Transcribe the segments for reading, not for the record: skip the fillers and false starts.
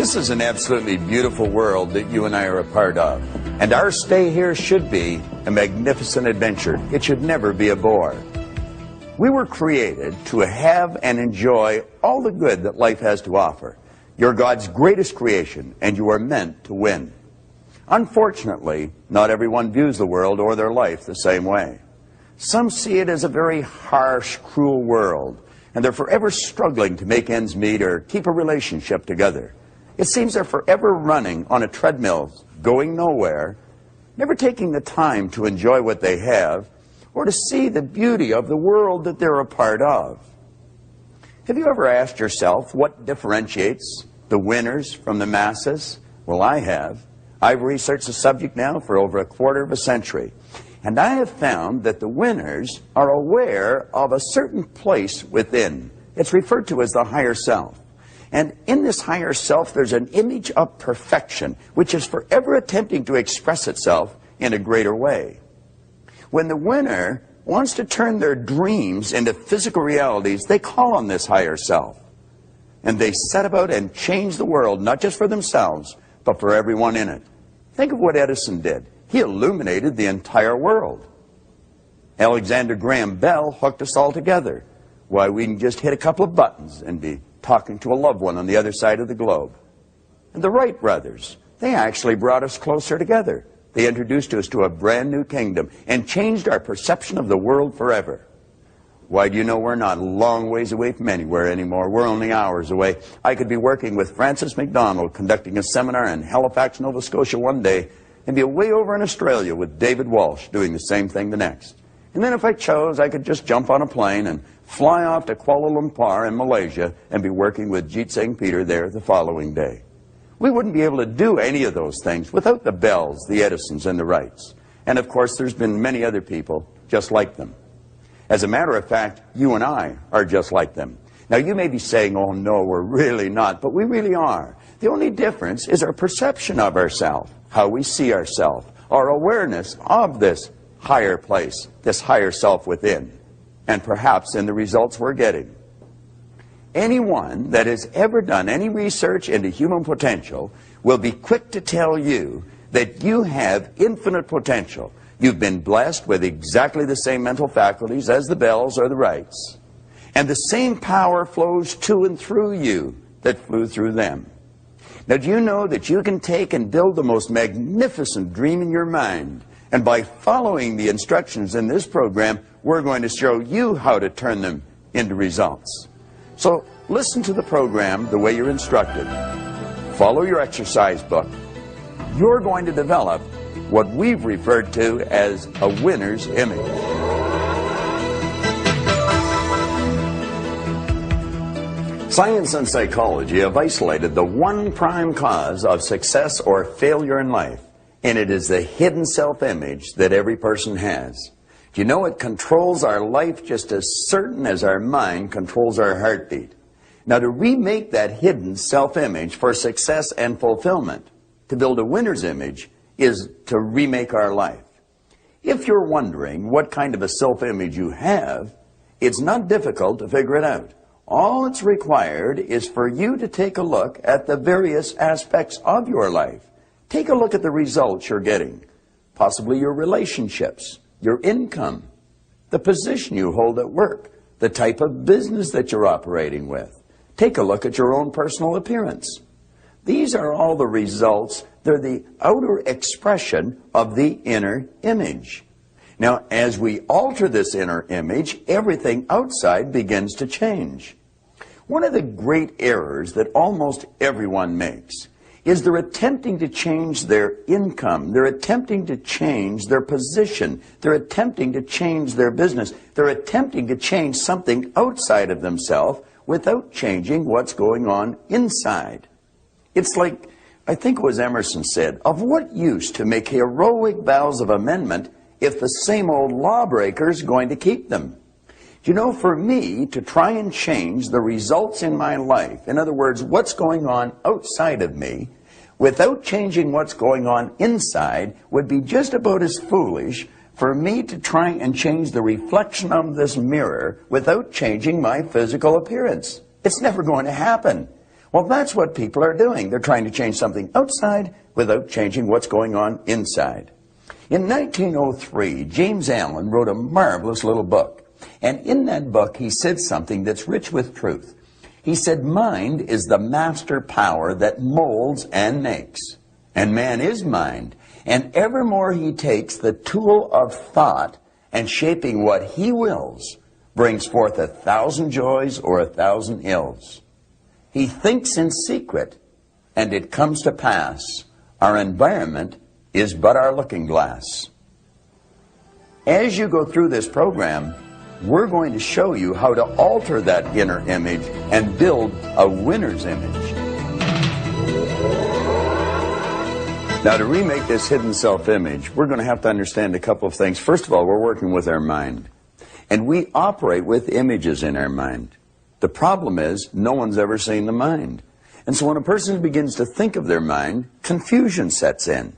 This is an absolutely beautiful world that you and I are a part of. And our stay here should be a magnificent adventure. It should never be a bore. We were created to have and enjoy all the good that life has to offer. You're God's greatest creation, and you are meant to win. Unfortunately, not everyone views the world or their life the same way. Some see it as a very harsh, cruel world, and they're forever struggling to make ends meet or keep a relationship together. It seems they're forever running on a treadmill, going nowhere, never taking the time to enjoy what they have, or to see the beauty of the world that they're a part of. Have you ever asked yourself what differentiates the winners from the masses? Well, I have. I've researched the subject now for over a quarter of a century, and I have found that the winners are aware of a certain place within. It's referred to as the higher self. And in this higher self, there's an image of perfection, which is forever attempting to express itself in a greater way. When the winner wants to turn their dreams into physical realities, they call on this higher self. And they set about and change the world, not just for themselves, but for everyone in it. Think of what Edison did. He illuminated the entire world. Alexander Graham Bell hooked us all together. Why, we can just hit a couple of buttons and be talking to a loved one on the other side of the globe. And the Wright brothers, they actually brought us closer together. They introduced us to a brand new kingdom and changed our perception of the world forever. Why, do you know we're not a long ways away from anywhere anymore? We're only hours away. I could be working with Francis McDonald conducting a seminar in Halifax, Nova Scotia one day, and be way over in Australia with David Walsh doing the same thing the next. And then if I chose, I could just jump on a plane and fly off to Kuala Lumpur in Malaysia and be working with Jeet Singh Peter there the following day. We wouldn't be able to do any of those things without the Bells, the Edisons, and the Wrights. And of course, there's been many other people just like them. As a matter of fact, you and I are just like them. Now, you may be saying, oh no, we're really not, but we really are. The only difference is our perception of ourselves, how we see ourselves, our awareness of this higher place, this higher self within, and perhaps in the results we're getting. Anyone that has ever done any research into human potential will be quick to tell you that you have infinite potential. You've been blessed with exactly the same mental faculties as the Bells or the Wrights. And the same power flows to and through you that flew through them. Now, do you know that you can take and build the most magnificent dream in your mind? And by following the instructions in this program, we're going to show you how to turn them into results. So listen to the program the way you're instructed. Follow your exercise book. You're going to develop what we've referred to as a winner's image. Science and psychology have isolated the one prime cause of success or failure in life, and it is the hidden self-image that every person has. Do you know it controls our life just as certain as our mind controls our heartbeat? Now, to remake that hidden self-image for success and fulfillment, to build a winner's image, is to remake our life. If you're wondering what kind of a self-image you have, it's not difficult to figure it out. All it's required is for you to take a look at the various aspects of your life. Take a look at the results you're getting, possibly your relationships, your income, the position you hold at work, the type of business that you're operating with. Take a look at your own personal appearance. These are all the results. They're the outer expression of the inner image. Now, as we alter this inner image, everything outside begins to change. One of the great errors that almost everyone makes is they're attempting to change their income, they're attempting to change their position, they're attempting to change their business, they're attempting to change something outside of themselves without changing what's going on inside. It's like, I think it was Emerson said, of what use to make heroic vows of amendment if the same old lawbreaker's going to keep them? You know, for me to try and change the results in my life, in other words, what's going on outside of me, without changing what's going on inside, would be just about as foolish for me to try and change the reflection of this mirror without changing my physical appearance. It's never going to happen. Well, that's what people are doing. They're trying to change something outside without changing what's going on inside. In 1903, James Allen wrote a marvelous little book. And in that book, he said something that's rich with truth. He said, mind is the master power that molds and makes. And man is mind. And evermore he takes the tool of thought and shaping what he wills, brings forth 1,000 joys or 1,000 ills. He thinks in secret, and it comes to pass. Our environment is but our looking glass. As you go through this program, we're going to show you how to alter that inner image and build a winner's image. Now, to remake this hidden self-image, we're going to have to understand a couple of things. First of all, we're working with our mind. And we operate with images in our mind. The problem is, no one's ever seen the mind. And so when a person begins to think of their mind, confusion sets in.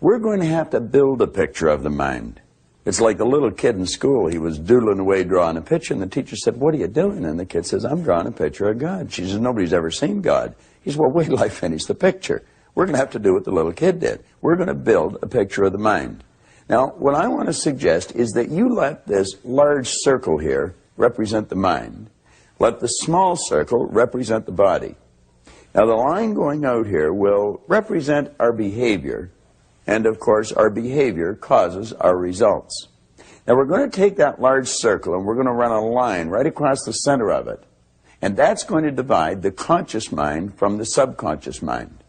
We're going to have to build a picture of the mind. It's like a little kid in school. He was doodling away, drawing a picture, and the teacher said, "What are you doing?" And the kid says, "I'm drawing a picture of God." She says, "Nobody's ever seen God." He says, "Well, wait till I finish the picture." We're going to have to do what the little kid did. We're going to build a picture of the mind. Now, what I want to suggest is that you let this large circle here represent the mind. Let the small circle represent the body. Now, the line going out here will represent our behavior. And, of course, our behavior causes our results. Now, we're going to take that large circle and we're going to run a line right across the center of it. And that's going to divide the conscious mind from the subconscious mind.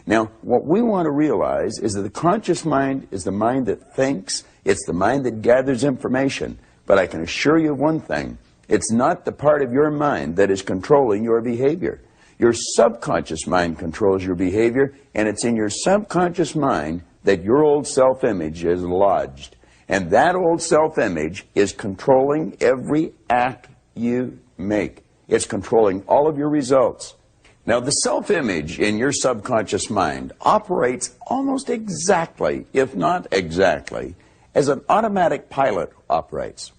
Now, what we want to realize is that the conscious mind is the mind that thinks. It's the mind that gathers information. But I can assure you of one thing. It's not the part of your mind that is controlling your behavior. Your subconscious mind controls your behavior, and it's in your subconscious mind that your old self-image is lodged. And that old self-image is controlling every act you make. It's controlling all of your results. Now, the self-image in your subconscious mind operates almost exactly, if not exactly, as an automatic pilot operates.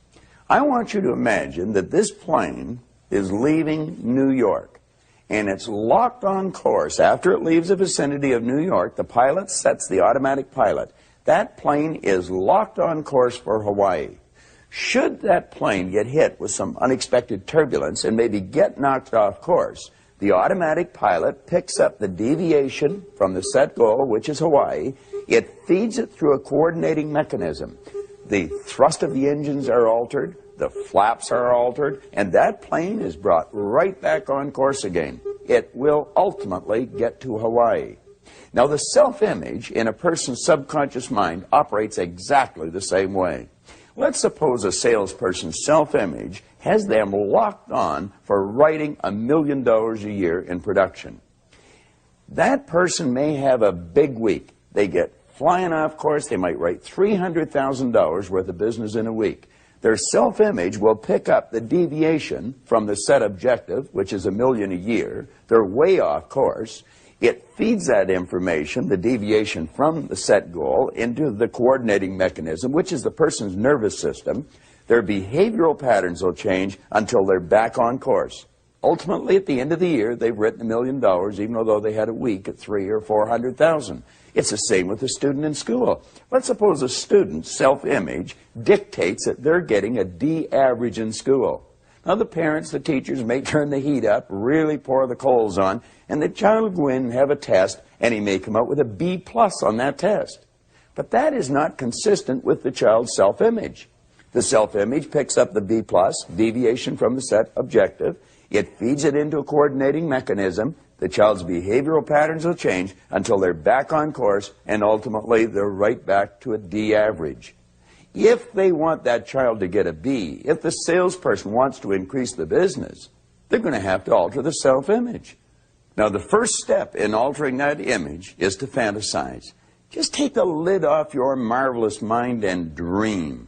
I want you to imagine that this plane is leaving New York. And it's locked on course. After it leaves the vicinity of New York, the pilot sets the automatic pilot. That plane is locked on course for Hawaii. Should that plane get hit with some unexpected turbulence and maybe get knocked off course, the automatic pilot picks up the deviation from the set goal, which is Hawaii. It feeds it through a coordinating mechanism. The thrust of the engines are altered. The flaps are altered, and that plane is brought right back on course again. It will ultimately get to Hawaii. Now, the self-image in a person's subconscious mind operates exactly the same way. Let's suppose a salesperson's self-image has them locked on for writing $1 million a year in production. That person may have a big week. They get flying off course. They might write $300,000 worth of business in a week. Their self-image will pick up the deviation from the set objective, which is $1 million a year. They're way off course. It feeds that information, the deviation from the set goal, into the coordinating mechanism, which is the person's nervous system. Their behavioral patterns will change until they're back on course. Ultimately, at the end of the year, they've written $1 million, even though they had a week at $300,000 or $400,000. It's the same with a student in school. Let's suppose a student's self-image dictates that they're getting a D average in school. Now, the parents, the teachers may turn the heat up, really pour the coals on, and the child will go in and have a test, and he may come out with a B plus on that test. But that is not consistent with the child's self-image. The self-image picks up the B plus, deviation from the set objective. It feeds it into a coordinating mechanism. The child's behavioral patterns will change until they're back on course, and ultimately they're right back to a D average. If they want that child to get a B, if the salesperson wants to increase the business, they're going to have to alter the self-image. Now, the first step in altering that image is to fantasize. Just take the lid off your marvelous mind and dream.